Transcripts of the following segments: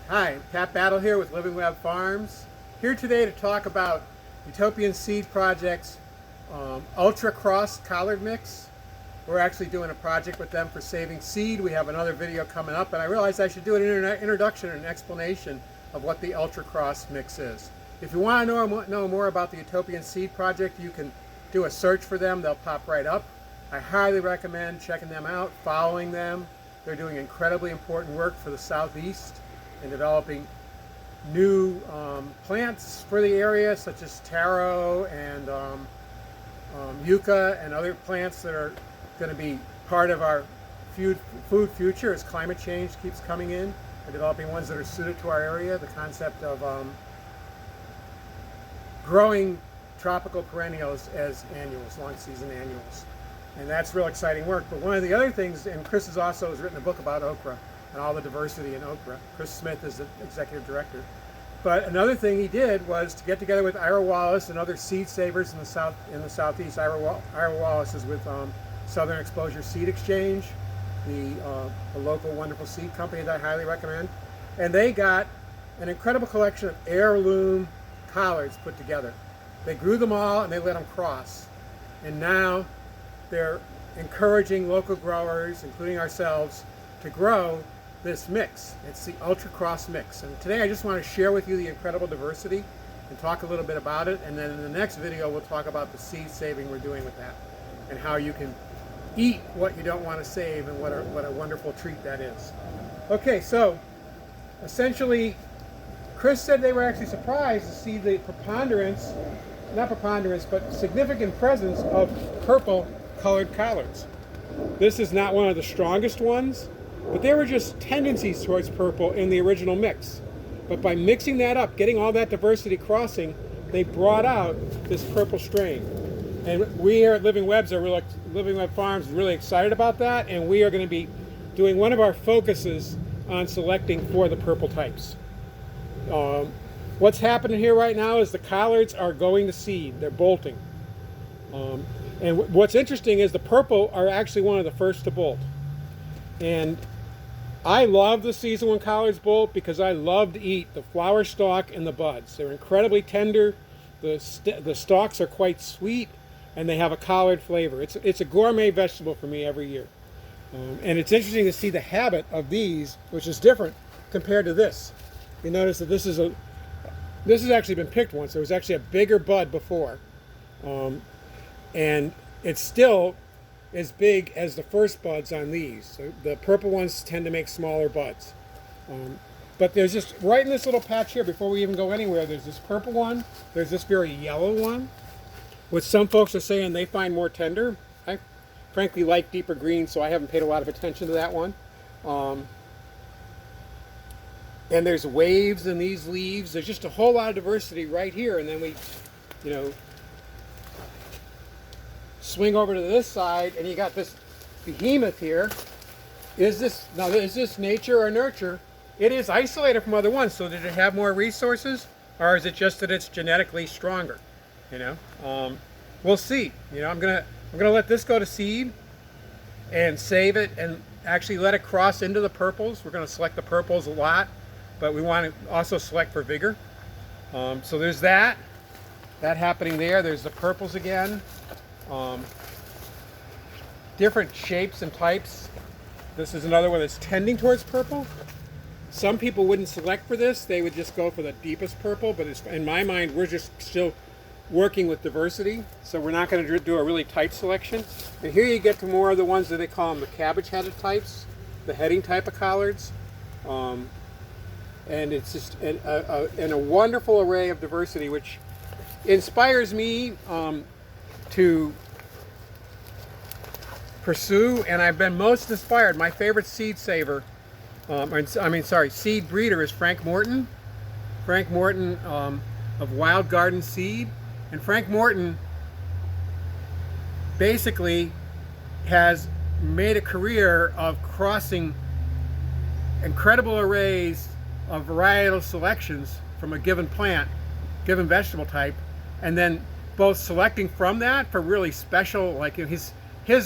Hi, Pat Battle here with Living Web Farms. Here today to talk about Utopian Seed Project's Ultra Cross Collard Mix. We're actually doing a project with them for saving seed. We have another video coming up, and I realized I should do an introduction and an explanation of what the Ultra Cross Mix is. If you want to know more about the Utopian Seed Project, you can do a search for them. They'll pop right up. I highly recommend checking them out, following them. They're doing incredibly important work for the Southeast in developing new plants for the area, such as taro and yucca and other plants that are going to be part of our food future as climate change keeps coming in. They're developing ones that are suited to our area. The concept of growing tropical perennials as annuals, long season annuals. And that's real exciting work. But one of the other things, and Chris has written a book about okra and all the diversity in okra. Chris Smith is the executive director. But another thing he did was to get together with Ira Wallace and other seed savers in the southeast. Ira Wallace is with Southern Exposure Seed Exchange, a local wonderful seed company that I highly recommend. And they got an incredible collection of heirloom collards put together. They grew them all and they let them cross. And now they're encouraging local growers, including ourselves, to grow this mix. It's the Ultra Cross Mix. And today I just want to share with you the incredible diversity and talk a little bit about it. And then in the next video, we'll talk about the seed saving we're doing with that and how you can eat what you don't want to save and what a wonderful treat that is. Okay, so essentially, Chris said they were actually surprised to see the but significant presence of purple colored collards. This is not one of the strongest ones, but there were just tendencies towards purple in the original mix. But by mixing that up, getting all that diversity crossing, they brought out this purple strain. And we here at Living Web Farms are really excited about that, and we are going to be doing one of our focuses on selecting for the purple types. What's happening here right now is the collards are going to seed. They're bolting. And what's interesting is the purple are actually one of the first to bolt. And I love the season when collards bolt because I love to eat the flower stalk and the buds. They're incredibly tender. The stalks are quite sweet, and they have a collard flavor. It's a gourmet vegetable for me every year. And it's interesting to see the habit of these, which is different compared to this. You notice that this has actually been picked once. There was actually a bigger bud before. And it's still as big as the first buds on these. So the purple ones tend to make smaller buds. But there's just, right in this little patch here, before we even go anywhere, there's this purple one, there's this very yellow one, which some folks are saying they find more tender. I frankly like deeper green, so I haven't paid a lot of attention to that one. And there's waves in these leaves. There's just a whole lot of diversity right here. And then we, swing over to this side, and you got this behemoth here. Is this nature or nurture? It is isolated from other ones. So did it have more resources, or is it just that it's genetically stronger? We'll see. I'm gonna let this go to seed and save it and actually let it cross into the purples. We're gonna select the purples a lot, but we want to also select for vigor. So there's that happening there. There's the purples again. Different shapes and types. This is another one that's tending towards purple. Some people wouldn't select for this. They would just go for the deepest purple, but in my mind, we're just still working with diversity, so we're not going to do a really tight selection. And here you get to more of the ones that they call them the cabbage-headed types, the heading type of collards. And it's just a wonderful array of diversity, which inspires me to pursue, and I've been most inspired. My favorite seed saver, seed breeder is Frank Morton. Frank Morton of Wild Garden Seed. And Frank Morton basically has made a career of crossing incredible arrays of varietal selections from a given plant, given vegetable type, and then both selecting from that for really special, like his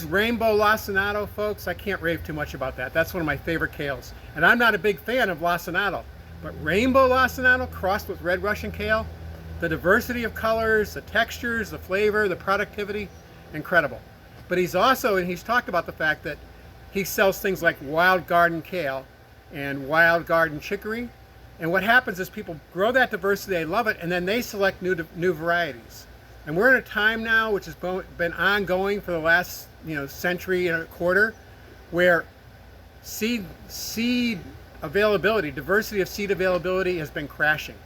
rainbow lacinato, folks, I can't rave too much about that. That's one of my favorite kales. And I'm not a big fan of lacinato, But rainbow lacinato crossed with red Russian kale, the diversity of colors, the textures, the flavor, the productivity, incredible. But he's also, and he's talked about the fact that he sells things like wild garden kale and wild garden chicory. And what happens is people grow that diversity, they love it, and then they select new varieties. And we're in a time now, which has been ongoing for the last century and a quarter, where seed availability, diversity of seed availability has been crashing.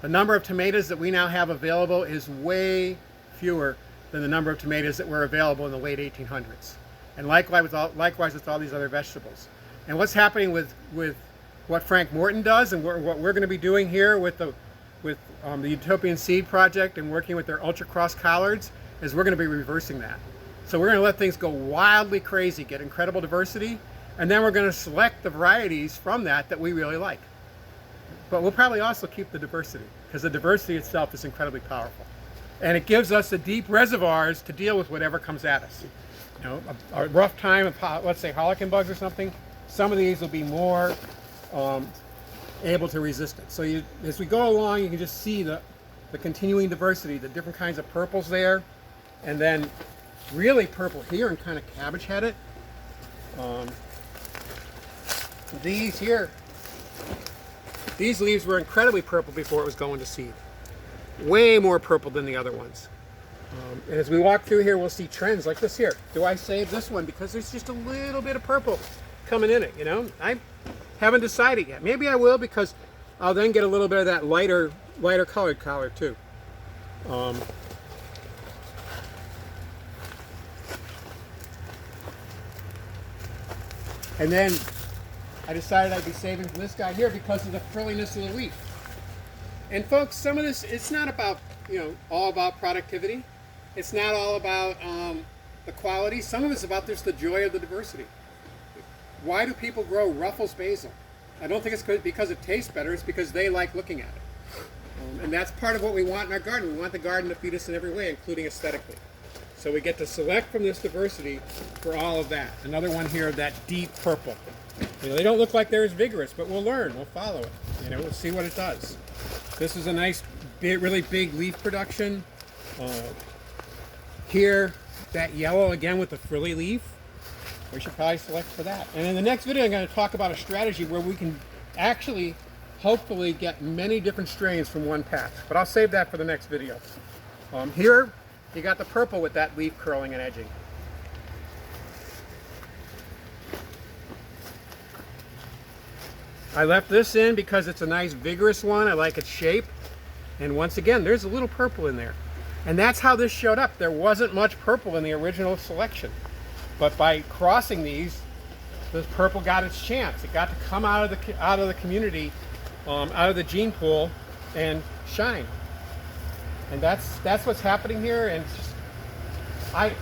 The number of tomatoes that we now have available is way fewer than the number of tomatoes that were available in the late 1800s. And likewise with all these other vegetables. And what's happening with what Frank Morton does, and what we're going to be doing here with the Utopian Seed Project and working with their ultra cross collards, is we're going to be reversing that. So we're going to let things go wildly crazy, get incredible diversity, and then we're going to select the varieties from that we really like. But we'll probably also keep the diversity, because the diversity itself is incredibly powerful. And it gives us the deep reservoirs to deal with whatever comes at us. A rough time of, let's say, harlequin bugs or something, some of these will be more able to resist it. So as we go along, you can just see the continuing diversity, the different kinds of purples there, and then really purple here and kind of cabbage headed. These here, these leaves were incredibly purple before it was going to seed. Way more purple than the other ones. And as we walk through here, we'll see trends like this here. Do I save this one because there's just a little bit of purple coming in it, I haven't decided yet. Maybe I will, because I'll then get a little bit of that lighter colored collard too. And then I decided I'd be saving from this guy here because of the frilliness of the leaf. And folks, some of this, it's not about, all about productivity. It's not all about the quality. Some of it's about just the joy of the diversity. Why do people grow Ruffles basil? I don't think it's because it tastes better. It's because they like looking at it. And that's part of what we want in our garden. We want the garden to feed us in every way, including aesthetically. So we get to select from this diversity for all of that. Another one here of that deep purple. They don't look like they're as vigorous, but we'll learn. We'll follow it. We'll see what it does. This is a nice, really big leaf production. Here, that yellow again with the frilly leaf. We should probably select for that. And in the next video, I'm going to talk about a strategy where we can actually, hopefully, get many different strains from one patch. But I'll save that for the next video. Here, you got the purple with that leaf curling and edging. I left this in because it's a nice vigorous one. I like its shape. And once again, there's a little purple in there. And that's how this showed up. There wasn't much purple in the original selection. But by crossing these, this purple got its chance. It got to come out of the community, out of the gene pool, and shine. And that's what's happening here. And it's just, I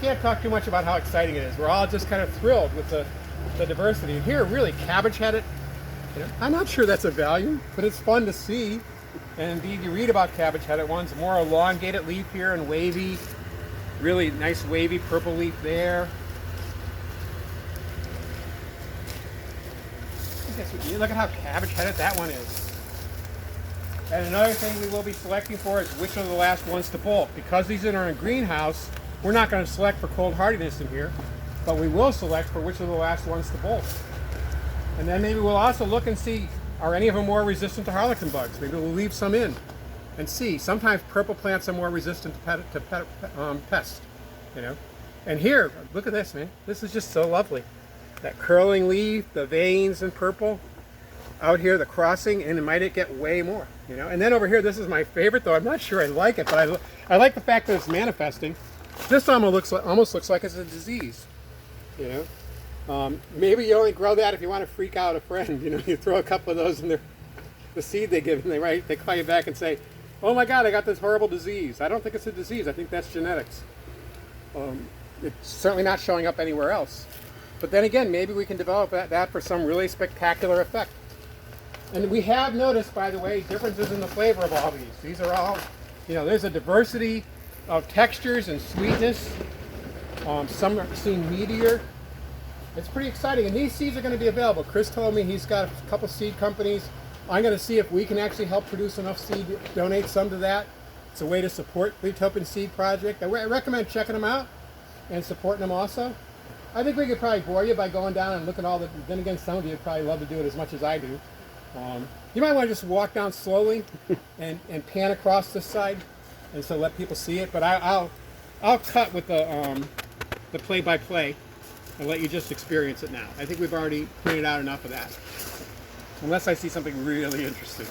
can't talk too much about how exciting it is. We're all just kind of thrilled with the diversity. And here, really, cabbage headed. I'm not sure that's a value, but it's fun to see. And indeed, you read about cabbage headed ones, more elongated leaf here and wavy. Really nice wavy purple leaf there. Look at how cabbage headed that one is. And another thing we will be selecting for is which are the last ones to bolt. Because these are in a greenhouse, we're not going to select for cold hardiness in here, but we will select for which are the last ones to bolt. And then maybe we'll also look and see, are any of them more resistant to harlequin bugs? Maybe we'll leave some in and see. Sometimes purple plants are more resistant to pests, And here, look at this, man. This is just so lovely. That curling leaf, the veins in purple. Out here, the crossing, and it might get way more, And then over here, this is my favorite, though I'm not sure I like it, but I like the fact that it's manifesting. This almost looks like it's a disease, Maybe you only grow that if you want to freak out a friend. You throw a couple of those in the seed they give, and they call you back and say, "Oh my God, I got this horrible disease." I don't think it's a disease. I think that's genetics. It's certainly not showing up anywhere else. But then again, maybe we can develop that for some really spectacular effect. And we have noticed, by the way, differences in the flavor of all these. These are all, there's a diversity of textures and sweetness. Some seem meatier. It's pretty exciting, and these seeds are going to be available. Chris told me he's got a couple seed companies I'm going to see if we can actually help produce enough seed, donate some to that. It's a way to support the Utopian Seed Project. I recommend checking them out and supporting them also. I think we could probably bore you by going down and looking at all the, then again, some of you would probably love to do it as much as I do. You might want to just walk down slowly and pan across this side, and so let people see it. But I'll cut with the play-by-play and let you just experience it now. I think we've already printed out enough of that, unless I see something really interesting.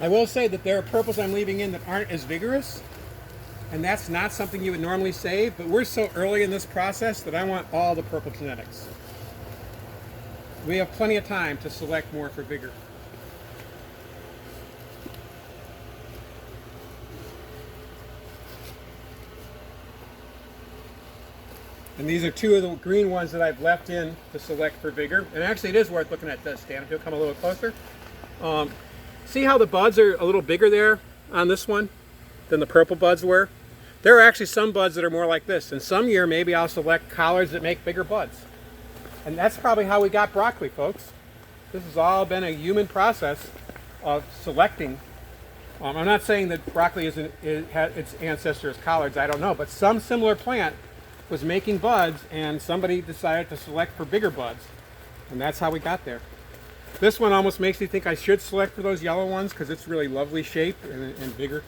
I will say that there are purples I'm leaving in that aren't as vigorous, and that's not something you would normally save, but we're so early in this process that I want all the purple genetics. We have plenty of time to select more for vigor. And these are two of the green ones that I've left in to select for vigor. And actually it is worth looking at this, Dan, if you'll come a little closer. See how the buds are a little bigger there on this one than the purple buds were? There are actually some buds that are more like this. And some year maybe I'll select collards that make bigger buds. And that's probably how we got broccoli, folks. This has all been a human process of selecting. I'm not saying that broccoli its ancestor is collards, I don't know. But some similar plant was making buds and somebody decided to select for bigger buds. And that's how we got there. This one almost makes me think I should select for those yellow ones because it's really lovely shape and bigger.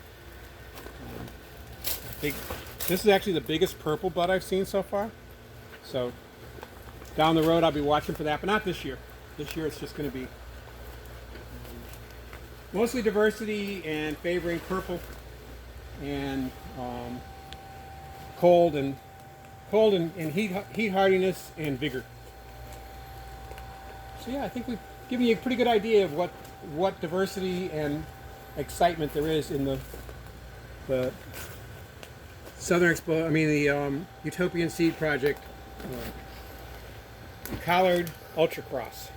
This is actually the biggest purple bud I've seen so far. So down the road I'll be watching for that, but not this year. This year it's just going to be mostly diversity and favoring purple and cold and heat hardiness and vigor. So yeah, I think we've given you a pretty good idea of what diversity and excitement there is in the Utopian Seed Project Collard Ultra Cross.